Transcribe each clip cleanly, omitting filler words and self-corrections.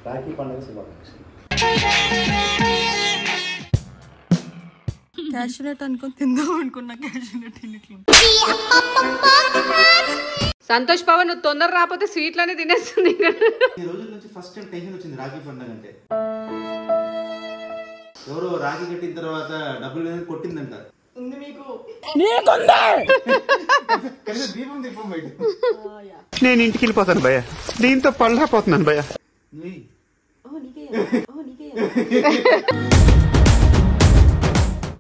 రాఖీ పండుగ శుభాకాంక్షలు. క్యాషునట్ అనుకుని తిందాం అనుకున్నా, క్యాషునట్ తినట్లేదు. సంతోష్ పవన్ నువ్వు తొందర రాకపోతే స్వీట్లనే తినేస్తుంది. ఈ రోజుల నుంచి ఫస్ట్ టైం టెన్షన్ వచ్చింది రాఖీ పండుగ అంటే. ఎవరో రాఖీ కట్టిన తర్వాత డబ్బులు కొట్టిందంట. ఉంది మీకు దీపం బయట. నేను ఇంటికి వెళ్ళిపోతాను భయ్య, దీంతో పళ్ళపోతున్నాను భయ్య.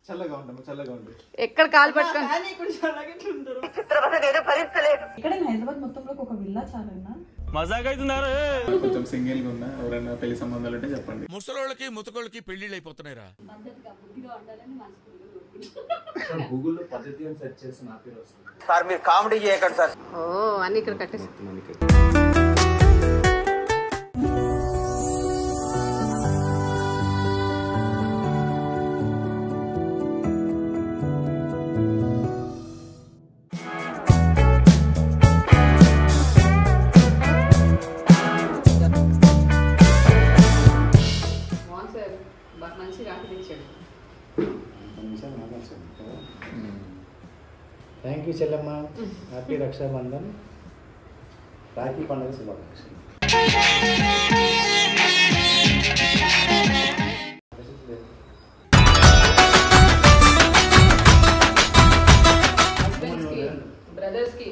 చల్లగా ఉంటుంది. ఎక్కడ కాలు పట్టుకొని ఇక్కడ హైదరాబాద్ మొత్తంలో ఒక విల్లా చాలన్నా కొంచెం సింగిల్ గా ఉన్నా, ఎవరైనా పెళ్లి సంబంధాలు అంటే చెప్పండి. ముసలోళ్ళకి ముతకోళ్ళకి పెళ్లిళ్ళు అయిపోతున్నాయిరా. గూగుల్లో పద్ధతి అని సెర్చ్ చేసి నా పేరు వస్తుంది. సార్ మీరు కామెడీ చేయకండి సార్. ఓ అన్ని ఇక్కడ కట్టేసి మంచి రాకిచ్చాడు. Thank you Chellamma. Happy Rakshabandhan. Rakhi పండుగ శుభాకాంక్షలు. బ్రదర్స్ కి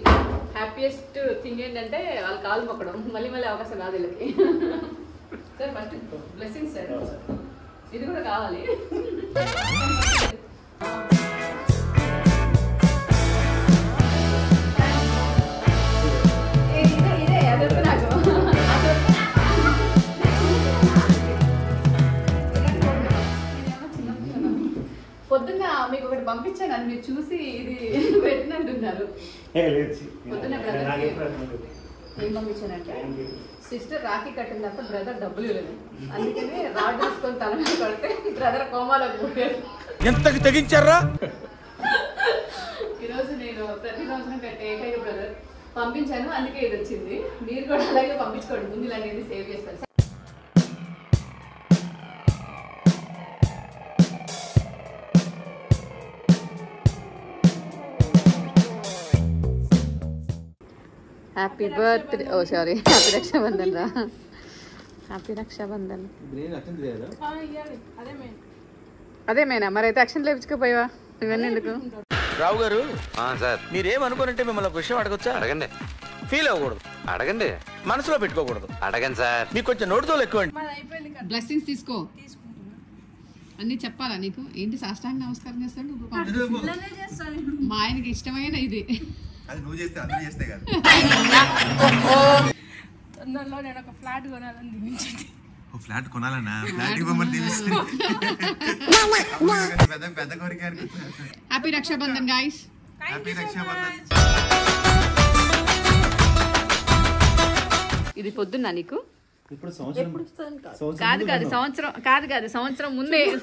హ్యాపీయెస్ట్ థింగ్ ఏంటంటే వాళ్ళ కాలు మొక్కడం. మళ్ళీ అవకాశం రాదు వీళ్ళకి. సార్ ఫస్ట్ బ్లెస్సింగ్స్ సార్, ఇది కూడా కావాలి. పొద్దున్న మీకు ఒకటి పంపించాను, అది మీరు చూసి ఇది పెట్టినట్టున్నారు. పొద్దున్న ఏం పంపించానంటే, సిస్టర్ రాఖీ కట్టిన తర్వాత బ్రదర్ డబ్బులు ఇవ్వలేదు, అందుకని రాడ్ తీసుకొని తల మీద కొడితే బ్రదర్ కోమాలోకి పోయారు. ఎంతకి తెగించారా? ఈరోజు నేను ప్రతి సంవత్సరం కట్టే ఏకైక బ్రదర్ పంపించాను, అందుకే ఇది వచ్చింది. మీరు కూడా అలాగే పంపించుకోండి, ముందు ఇలాంటివి సేవ్ చేస్తారు. హ్యాపీ బర్త్డే, ఓ సారీ, హ్యాపీ రక్షాబంధన్ రా. హ్యాపీ రక్షాబంధన్. అదే మేనా, మరైతే అక్షన్ లేపించుకోపోయావా? ఇవన్నీ ఎందుకు? రావు గారు సార్ మీరేమనుకోనంటే మిమ్మల్ని ఒక విషయం అడగొచ్చా? అడగండి. ఫీల్ అవ్వకూడదు, అడగండి. మనసులో పెట్టుకోకూడదు. అడగండి సార్. మీకు కొంచెం నోటితో ఎక్కువండి. బ్లెస్సింగ్స్ తీసుకో. అన్ని చెప్పాలా నీకు? ఏంటి సాష్టాంగ నమస్కారం చేస్తాడు? మా ఆయనకి ఇష్టమైన ఇది. అది నువ్వు చేస్తే అందరూ చేస్తే కదా. తొందరలో నేను ఒక ఫ్లాట్ కొనాలని దీవించండి. ఓ ఫ్లాట్ కొనాలన్నా? ఫ్లాట్ ఇవ్వమని దీవిస్తుంది. పెద్ద కోరిక. Happy Rakshabandhan guys. Happy Rakshabandhan. ఇది పొద్దున్న నీకు ఇప్పుడు సంవత్సరం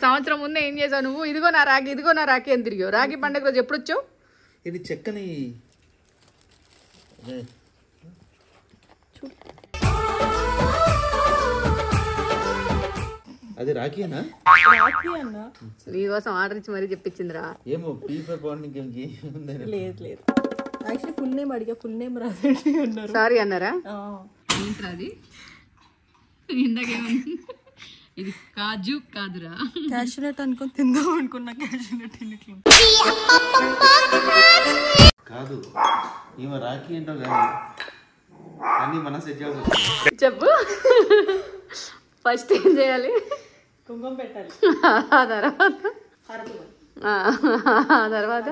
సంవత్సరం ముందే ఏం చేసావు నువ్వు? ఇదిగో నా రాఖీ అని తిరిగావు. రాఖీ పండుగ రోజు ఎప్పుడు వచ్చావు? ఇది చెక్కని అది రాఖీనా? నీకోసం ఆర్డర్ ఇచ్చి మరీ చెప్పించిందిరా. ఏమో పీపర్ బాండింగ్ లేదు యాక్చువల్లీ ఫుల్ నేమ్ అడిగా, ఫుల్ నేమ్ రాదండి అన్నారు. సారీ అన్నారా? ఏంట్రా అది? ఇందాకేమన్నా ఇది కాజు కాదురా, క్యాషునట్ అనుకుని తిందాం అనుకున్నా, క్యాషునట్ తినట్లేదు. కాదు, ఈమె రాఖీ ఏంటో కానీ అన్ని మనం సెట్ చేయాల్సి. చెప్పు. ఫస్ట్ ఏం చేయాలి? కుంకుమ పెట్టాలి. ఆ తర్వాత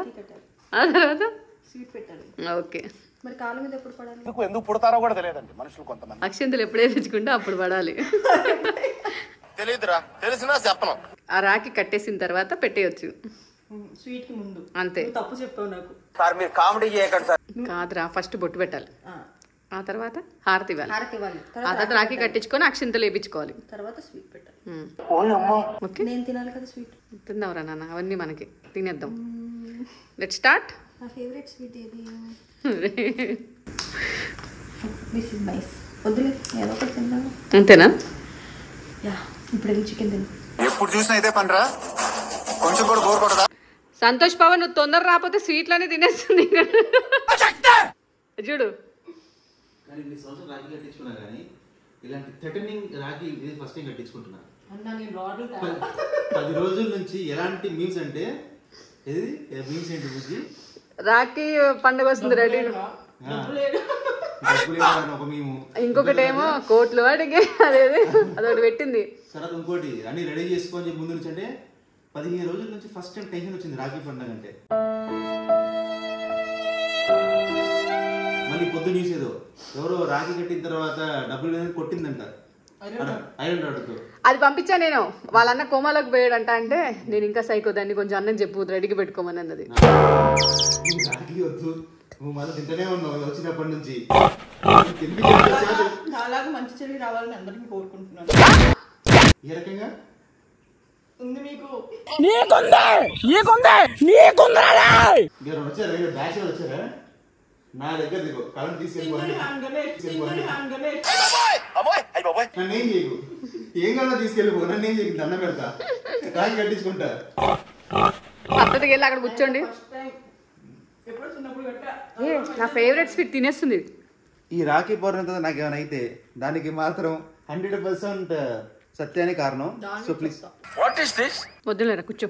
స్వీట్ పెట్టాలి. ఓకే. మరి కాళ్ళ మీద ఎప్పుడు పడాలి? ఎందుకు పుడతారో కూడా తెలియదండి మనుషులు కొంతమంది. అక్షంతలు ఎప్పుడే తెచ్చుకుంటే అప్పుడు పడాలి. తెలియదురా, తెలిసినా చెప్పను. ఆ రాఖీ కట్టేసిన తర్వాత పెట్టేయచ్చు. స్వీట్ కి ముందు అంతే. తప్పు చెప్పావు నాకు. సార్ మీరు కామెడీ చేయకండి సార్. కాదురా, ఫస్ట్ బొట్టు పెట్టాలి, ఆ తర్వాత హారతి ఇవ్వాలి, ఆ తర్వాత రాఖీ కట్టించుకొని అక్షంతలు వేయించుకోవాలి, తర్వాత స్వీట్ పెట్టాలి. ఓకే. నేను తినాలి కదా స్వీట్. తిందాంరా నాన్న, అవన్నీ మనకి తినేద్దాం. Let's start. నా ఫేవరెట్ స్వీట్ ఏది? This is nice. వద్దులే, ఏదో ఒకటి తిందాం. అంతేనా? ఇప్పుడు వెళ్ళి చికెన్ తిను. ఎప్పుడు చూసినా అయితే పనిరా, కొంచెం కూడా బోర్ కొట్టదా? సంతోష్ పవన్ నువ్వు తొందర రాకపోతే స్వీట్లన్నీ తినేస్తుంది చూడు. కానీ ఇన్ని సంవత్సరాలు రాఖీ కట్టించుకున్నా కానీ ఇలాంటి థ్రెటనింగ్ రాఖీ ఇది ఫస్ట్ టైం కట్టించుకుంటున్నా. 10 రోజుల నుంచి ఎలాంటి మీమ్స్ అంటే ఇది మీమ్స్ ఏంటి బుజ్జి, రాఖీ పండుగ వస్తుంది రెడీ. ఒక మేము ఇంకొకటి ఏమో కోట్లు వాడికి అదేది అదొకటి పెట్టింది. తర్వాత ఇంకోటి అన్ని రెడీ చేసుకోని చెప్పి ముందు నుంచి అంటే 15 రోజుల నుంచి ఫస్ట్ టైం టెన్షన్ వచ్చింది రాఖీ పండుగ అంటే. మళ్ళీ పొద్దు న్యూస్ ఏదో ఎవరో రాఖీ కట్టిన తర్వాత డబ్బులు కొట్టిందంట ఐరన్ రాడ్తో. అది పంపించా నేను. వాళ్ళన్న కోమాలోకి పోయాడంట. అంటే నేను ఇంకా సైకో, దాన్ని కొంచెం అన్నం చెప్పు రెడీకి పెట్టుకోమని అన్నది. రాఖీ వద్దు నువ్వు మళ్ళీ తింటనే ఉన్నావు వచ్చినప్పటి నుంచి. నాలాగా మంచి చెల్లి రావాలని అందరికీ కోరుకుంటున్నాను. ఏ రకంగా ఉంది మీకు వచ్చారా బ్యాచ్ వచ్చారా నా దగ్గర దిగు కలం తీసుకెళ్ళిపోయి నన్ను ఏం చేయకు, ఏం కన్నా తీసుకెళ్ళిపో, నన్ను ఏం చేయకు, దండం పెడతా రాఖీ కట్టించుకుంటా. పద్ధతికి వెళ్ళి అక్కడ కూర్చోండి. నా ఫేవరెట్ స్వీట్ తినేస్తుంది. ఈ రాఖీ పౌర్ణమి నాకు ఏమైనా అయితే దానికి మాత్రం 100% సత్యాన్ని కారణం. సో ప్లీజ్ వద్దులేరా కూర్చో.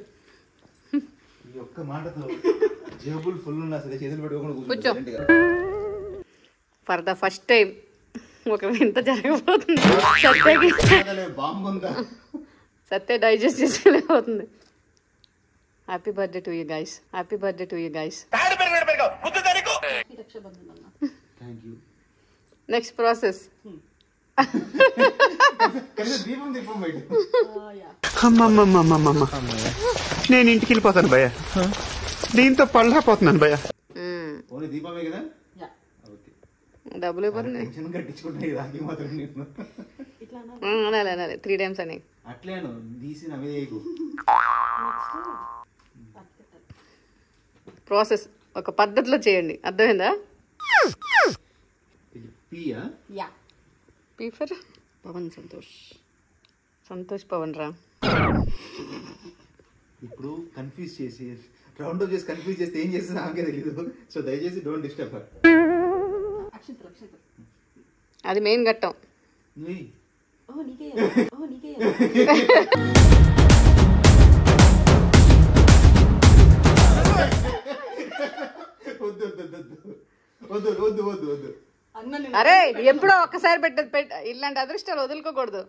ఈ ఒక్క మాటతో జేబుల్ ఫుల్ ఉన్నా సరే చేతులు పెట్టుకోకుండా కూర్చో. కూర్చో. ఫర్ ద ఫస్ట్ టైం ఒక వింత జరగబోతుంది. సత్యకి బాంబు ఉందా సత్య డైజెస్ట్ చేసుకోలేకపోతుంది. Happy birthday to you guys. Happy birthday to you guys. Thank you. Next process. దీపం దీపం బయట నేను ఇంటికి వెళ్ళిపోతాను భయ్య, దీంతో పళ్ళపోతున్నాను భయ్య. ఓన్లీ దీపమే కదా. డబ్బులు అయిపోతుంది. టెన్షన్ కట్టించుకుంటా రాఖీ మాత్రం నేను అనాలి 3 times అని అట్లేను తీసి నవ్వే చేయకు. ప్రాసెస్ ఒక పద్ధతిలో చేయండి, అర్థమైందా? Piya P for Pawan Santosh. సంతోష్ పవన్ రా. ఇప్పుడు కన్ఫ్యూజ్ చేసి రౌండ్ అప్ చేసి కన్ఫ్యూజ్ చేస్తే ఏం చేస్తే నాకే తెలీదు. సో దయచేసి డోంట్ డిస్టర్బ్ హర్. అది మెయిన్ ఘట్టం. వద్దు వద్దు వద్దు వద్దు. అరే ఎప్పుడో ఒక్కసారి ఇలాంటి అదృష్టాలు వదులుకోకూడదు.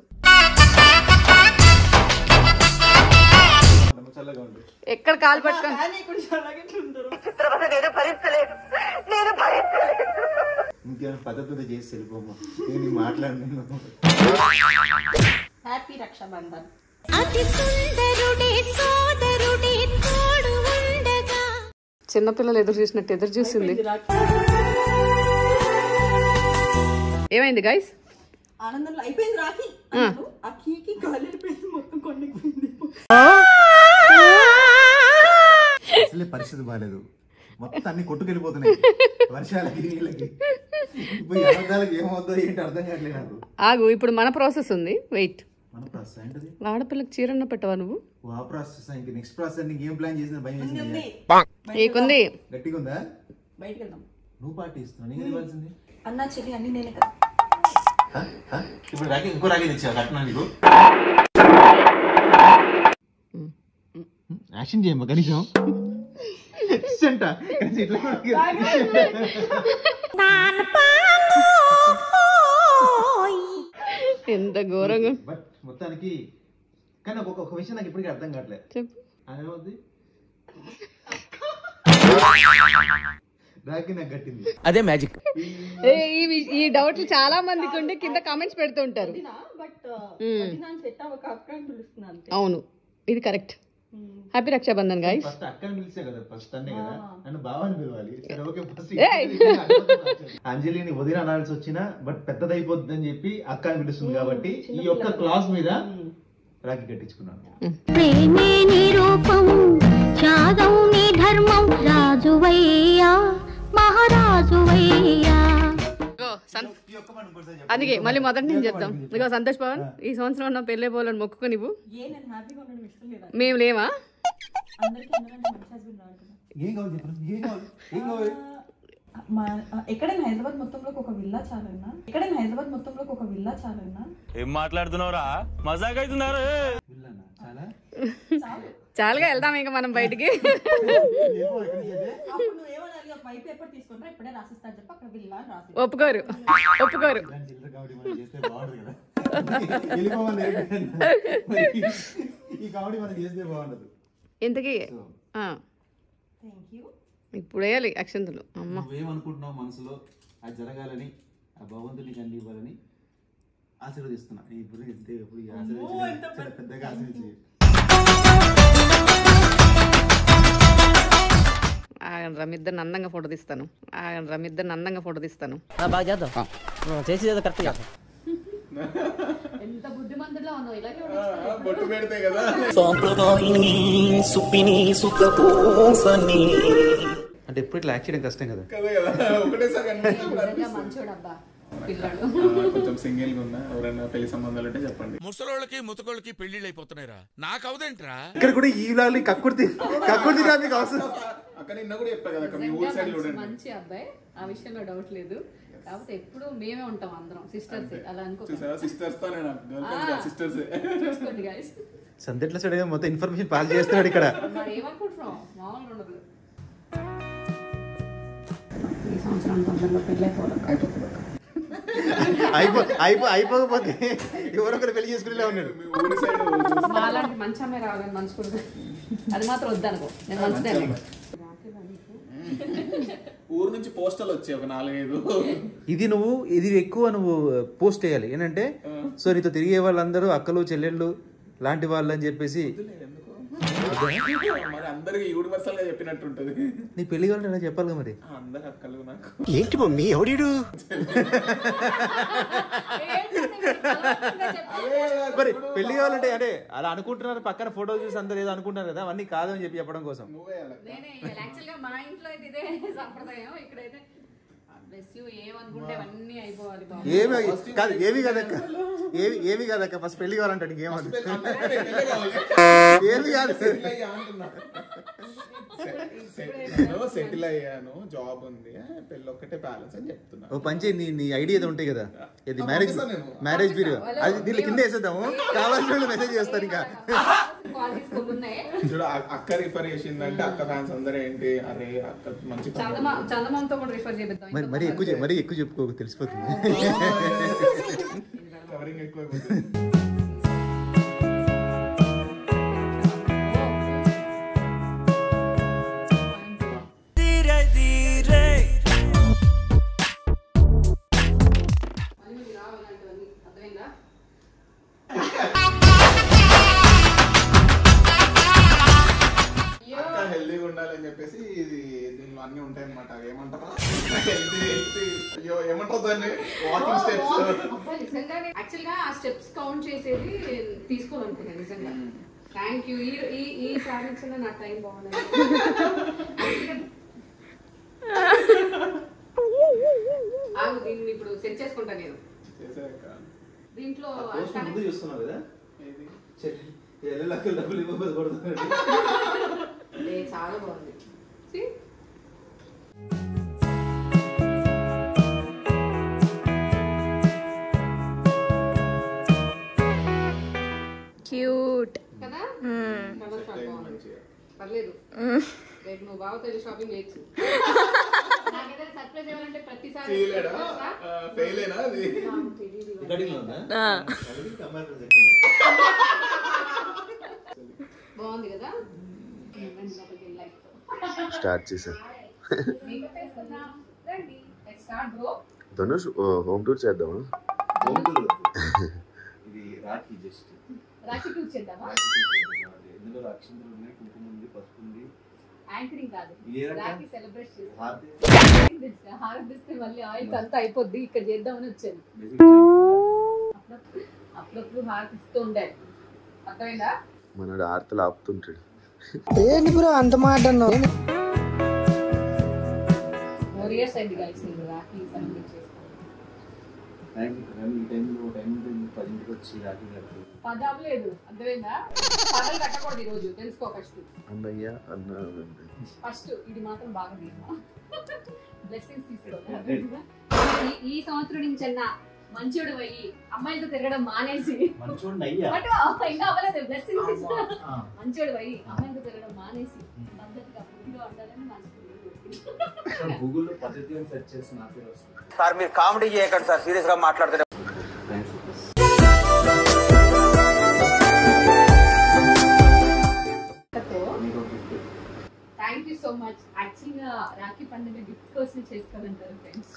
చల్లగా ఉండు. ఎక్కడ కాలు పట్టుకొని ఇంకేమైనా పద్ధతి చేసి వెళ్ళిపోమ్మా. నేను మాట్లాడినాను. హ్యాపీ రక్షాబంధన్. చిన్నపిల్లలు ఎదురు చూసినట్టు ఎదురు చూసింది. ఏమైంది గైస్? ఆనందంలో అయిపోయింది రాఖీ. ఆ కీకి గాలి అయిపోయింది, మొత్తం కొండెక్కింది. అసలే పరిస్థితి బాగాలేదు, మొత్తం అన్ని కొట్టుకెళ్ళిపోతున్నాయి వర్షాలకి నీళ్ళకి. ఇప్పుడు అర్థాలకి ఏమవుతుందో ఏంటి అర్థం కావట్లేదు నాకు. ఆగు, ఇప్పుడు మన ప్రాసెస్ ఉంది. వెయిట్. మన ప్రాసెస్ ఏంటది? ఆడపిల్లకి చీరన్న పెట్టవా నువ్వు? ఆ ప్రాసెస్ ఇంక నెక్స్ట్ ప్రాసెస్ నీకు ఏం ప్లాన్ చేసిన భయం వేసింది? ఏకుంది గట్టిగా ఉందా? బయటకు వెళ్దాం. నువ్వు పార్టీ ఇస్తున్నావు, నీకు ఇవ్వాల్సింది. అన్నా చెల్లి అన్ని నేనే కదా. ఇప్పుడు రాఖీ ఇంకో రాఖీ తెచ్చావు కట్నా నీకు. యాక్షన్ చేయమ్మా కనీసం. ఎంత ఘోరంగా. బట్ మొత్తానికి కానీ ఒక విషయం నాకు ఇప్పటికీ అర్థం కావట్లేదు. చెప్పు. అదేమవుద్ది రాఖీ నాకు కట్టింది. అదే మ్యాజిక్. ఈ డౌట్లు చాలా మందికి ఉండి కింద కామెంట్స్ పెడుతూ ఉంటారు. అవును, ఇది correct. Happy Rakshabandhan guys. First అక్కని పిలిచే కదా, ఫస్ట్ అన్నే కదా, నన్ను బావని పిలవాలి. సరే ఓకే. ఫస్ట్ అంజలిని వదిన అనాల్సి వచ్చినా బట్ పెద్దదైపోద్ది అని చెప్పి అక్కని పిలుస్తుంది కాబట్టి ఈ యొక్క క్లాస్ మీద రాఖీ కట్టించుకున్నాను. ప్రేమే నీ రూపం, త్యాగం నీ ధర్మం, రాజువయ్యా మహారాజువయ్యా. అందుకే మళ్ళీ మొదటి నుంచి చెప్తాం. ఇదిగో సంతోష్ పవన్, ఈ సంవత్సరం ఉన్న పెళ్ళే పోవాలని మొక్కుకొని నువ్వు. మేము లేవా? ఎక్కడైనా హైదరాబాద్ మొత్తంలో ఒక విల్లా చాలన్నా. ఏం మాట్లాడుతున్నావురా? మజాక్ అవుతున్నారు. చాలుగా వెళ్దాం ఇంకా మనం బయటికి. ఒప్పుకోరు. ఇంతకీ ఇప్పుడు వేయాలి అక్షంతలు. అమ్మ ఏమనుకుంటున్నావు మనసులో? అది జరగాలని, ఆ భగవంతుని కండి ఇవ్వాలని ఆశీర్వదిస్తున్నా. ఇప్పుడు పెద్దగా ఆశీర్వదించి రమిద్దరిని అందంగా ఫోటో తీస్తాను. ఎంత బుద్ధిమంతులా ఉన్నావు. ఇలాగే బొట్టు పెడితే కదా అంటే ఎప్పుడు ఇట్లా యాక్ట్ చేయడం కష్టం కదా. మంచోడబ్బా పిల్లాడు. కొంచెం సింగిల్ గా ఉన్నా, ఎవరైనా పెళ్లి సంబంధాలు అంటే చెప్పండి. ముసలోళ్ళకి ముతకోళ్ళకి పెళ్లిళ్ళు అయిపోతున్నాయిరా. నాకు అవదేంట్రా? ఇక్కడ కూడా ఈ లాలి కక్కుర్తి మీకు అవసరం. అక్కడ నిన్న కూడా చెప్పా కదా, మీ ఊరు సైడ్ చూడండి. మంచి అబ్బాయి, ఆ విషయంలో డౌట్ లేదు. కాకపోతే ఎప్పుడు మేమే ఉంటాం అందరం సిస్టర్స్. అలా అనుకో. సిస్టర్స్ తో సిస్టర్స్ చూసుకోండి గైస్. సందెట్ల సైడ్ మొత్తం ఇన్ఫర్మేషన్ పాస్ చేస్తున్నాడు ఇక్కడ. మరి ఏమనుకుంటున్నాం, మామూలుగా ఉండదు. ఈ సంవత్సరం తొందరలో పెళ్ళి అయిపోకపోతే ఎవరొకరు పెళ్లి చేసుకునేలా ఉన్నాడు. మాలాంటి మంచి అమ్మాయి రావాలని మనసుకుంటుంది. అది మాత్రం వద్దనుకో, నేను మంచిదాన్ని. ఊరు నుంచి పోస్టల్ వచ్చాయి ఒక 4-5. ఇది ఎక్కువ నువ్వు పోస్ట్ చేయాలి. ఏంటంటే సో నీతో తిరిగే వాళ్ళందరూ అక్కలు చెల్లెళ్ళు లాంటి వాళ్ళు అని చెప్పేసి మరి అందరికి యూనివర్సల్ గా చెప్పినట్టు ఉంటది. నీ పెళ్లి కావాలంటే అలా చెప్పాలి మరి. అందరు అక్కలు నాకు ఏంటి మమ్మీ ఎవడీడు? మరి పెళ్లి కావాలంటే అంటే అలా అనుకుంటున్నారు, పక్కన ఫోటో చూసి అందరు ఏదో అనుకుంటున్నారు కదా, అవన్నీ కాదు అని చెప్పి చెప్పడం కోసం. మా ఇంట్లో అయితే ఇదే సంప్రదాయం. ఇక్కడైతే ఏమి కాదక్క ఫస్ట్ పెళ్లి కావాలంటే ఏమవుతుంది? ఏమి కాదు. సెటిల్ అయ్యాను, జాబ్ ఉంది, పెళ్లి ఒక్కటే బ్యాలెన్స్ అని చెప్తున్నా. ఓ పంచి నీ ఐడియా ఏదో ఉంటాయి కదా, ఇది మ్యారేజ్ బ్యూరో, అది దీన్ని కింద వేసేద్దాము. కావాల్సిన వాళ్ళు మెసేజ్ చేస్తారు. ఇంకా చూడు అక్క రిఫర్ చేసిందంటే అక్క ఫ్యాన్స్ అందరూ ఏంటి, అరే అక్క మంచి మరీ ఎక్కువ చెప్పుకోక తెలిసిపోతుంది. కవరింగ్ ఎక్కువ. హెల్దీగా ఉండాలని చెప్పేసి దీనిలో అన్ని ఉంటాయి అన్నమాట. ఏమంటారా ఏమంటారు దాన్ని, వాకింగ్ స్టెప్స్. యాక్చువల్ గా ఆ స్టెప్స్ కౌంట్ చేసేది తీసుకోవాలనుకున్నాను నిజంగా. Thank you. ఈ ఫ్యామిలీస్ నా టైం బాగుంది. దీన్ని ఇప్పుడు సెట్ చేసుకుంటా నేను. దీంట్లో చూస్తున్నావు కదా చాలా బాగుంది. క్యూట్ కదా, పర్లేదు. రేపు నువ్వు బాగా తెలిసి షాపింగ్ చేయొచ్చు. నాకేదైనా సర్ప్రైజ్ ఇవ్వాలంటే ప్రతిసారి బాగుంది కదా. స్టార్ట్ చేశాను. ధనుష్ హోమ్ టూర్ చేద్దామా? ఇది రాఖీ జస్ట్ రాఖీ టూర్ చేద్దామా? ఇందులో అక్షంతలు ఉన్నాయి, కుంకుమ ఉంది, పసుపు ఉంది. యాంకరింగ్ కాదు, రాఖీ సెలబ్రేట్ చేస్తాం. హారతిస్తే మళ్ళీ ఆయిల్ అంతా అయిపోద్ది. ఇక్కడ చేద్దామని వచ్చాను. అప్పుడప్పుడు హారతిస్తూ ఉండాలి, అర్థమైందా? మనడు ఆర్తలు ఆపుతుంటాడు. ఏంటి బ్రో అంత మాట అన్నావు? 4 years అయింది కలిసి రాఖీ సెలబ్రేట్ చేస్తాను. పదాలు లేదు అర్థమైందా? పదాలు కట్టకూడదు ఈ రోజు, తెలుసుకో ఫస్ట్. అన్నయ్య అన్న ఫస్ట్ ఇది మాత్రం బాగా తీయమా, బ్లెస్సింగ్స్ తీసుకో. ఈ సంవత్సరం నుంచి అన్న మంచోడు అయ్యి అమ్మాయిలతో తిరగడం మానేసి, ఇంకా అవ్వలేదు బ్లెస్సింగ్స్ తీసుకో. మంచోడు అయ్యి అమ్మాయిలతో తిరగడం మానేసి పద్ధతిగా బుద్ధిగా ఉండాలని మనసు గూగుల్లో పద్ధతి అని సెర్చ్ చేసి నా పేరు వస్తుంది. సార్ మీరు కామెడీ చేయకండి సార్, సీరియస్ గా మాట్లాడుతున్నారు. Thank you so much. యాక్చువల్గా రాఖీ పండుగ గిఫ్ట్ కోసం చేసుకోవాలంటారు ఫ్రెండ్స్.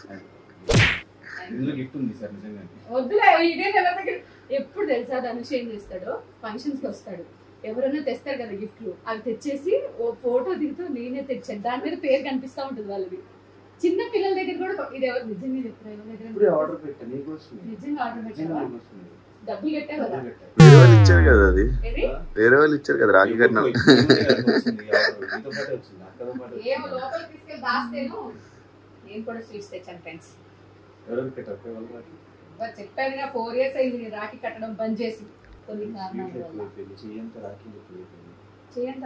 ఇందులో గిఫ్ట్ ఉంది సార్ నిజంగా. వద్దులే, ఇదే నెల దగ్గర ఎప్పుడు తెలుసా ధనుష్ ఏం చేస్తాడు, ఫంక్షన్స్ కి వస్తాడు, ఎవరైనా తెస్తారు కదా గిఫ్ట్లు, అవి తెచ్చేసి ఓ ఫోటో దిగుతూ నేనే తెచ్చాను, దాని మీద పేరు కనిపిస్తా ఉంటుంది వాళ్ళది. చిన్న పిల్లల దగ్గర కూడా ఇది ఎవరు నిజంగా చెప్తారు, నిజంగా ఆర్డర్ పెట్టావా? డబ్బులు కట్టావు కదా? వేరే వాళ్ళు ఇచ్చారు కదా, అది వేరే వాళ్ళు ఇచ్చారు కదా రాఖీ కట్నం. ఏమో లోపలికి తీసుకెళ్ళి దాస్తేను. నేను కూడా స్వీట్స్ తెచ్చాను ఫ్రెండ్స్. చెప్పానుగా 4 years అయింది నేను రాఖీ కట్టడం బంద్ చేసి కొన్ని కారణాల వల్ల. చేయంత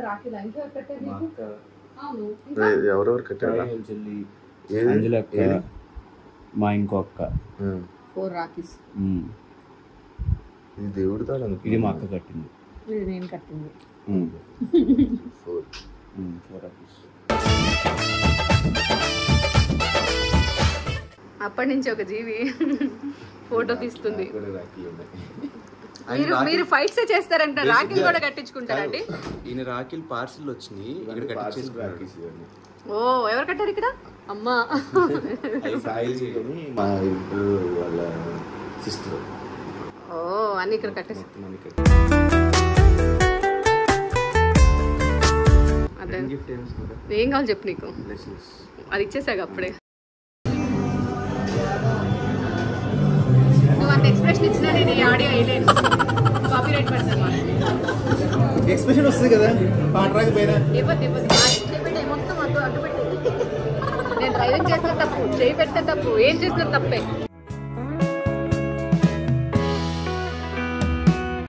రాఖీలు ఇంకా కట్టారు నీకు? అవును. ఎవరెవరు కట్టారు? మా ఇంకో అక్క 4 రాఖీస్. ఇది దేవుడి తాళం, ఇది మా అక్క కట్టింది, ఇది నేను కట్టింది. 4 రాఖీస్. అప్పటి నుంచి ఒక జీవి ఫోటో తీస్తుంది. రాఖీలు ఉన్నాయి. మీరు ఫైట్స్ చేస్తారంట, రాఖీలు కూడా కట్టించుకుంటారండి. ఈయన రాఖీలు పార్సిల్ వచ్చినాయి, ఇక్కడ కట్టించేసుకున్నారు. ఓ ఎవరు కట్టారు ఇక్కడ? అమ్మా. మా ఇంట్లో వాళ్ళ సిస్టర్. ఓ అన్ని ఇక్కడ కట్టేసి అదే ఏం కావాలి చెప్పు, నీకు అది ఇచ్చేసాక అప్పుడే. నువ్వు అంత ఎక్స్ప్రెషన్ ఇచ్చినా నేను ఈ ఆడియో వేయలేను, కాపీరైట్ పడతాను. ఎక్స్ప్రెషన్ వస్తుంది కదా పాట రాకపోయినా. ఇవ్వద్దు మొత్తం అడ్డు పెట్టేది. నేను డ్రైవింగ్ చేసిన తప్పు, చేయి పెట్టిన తప్పు, ఏం చేసిన తప్పే.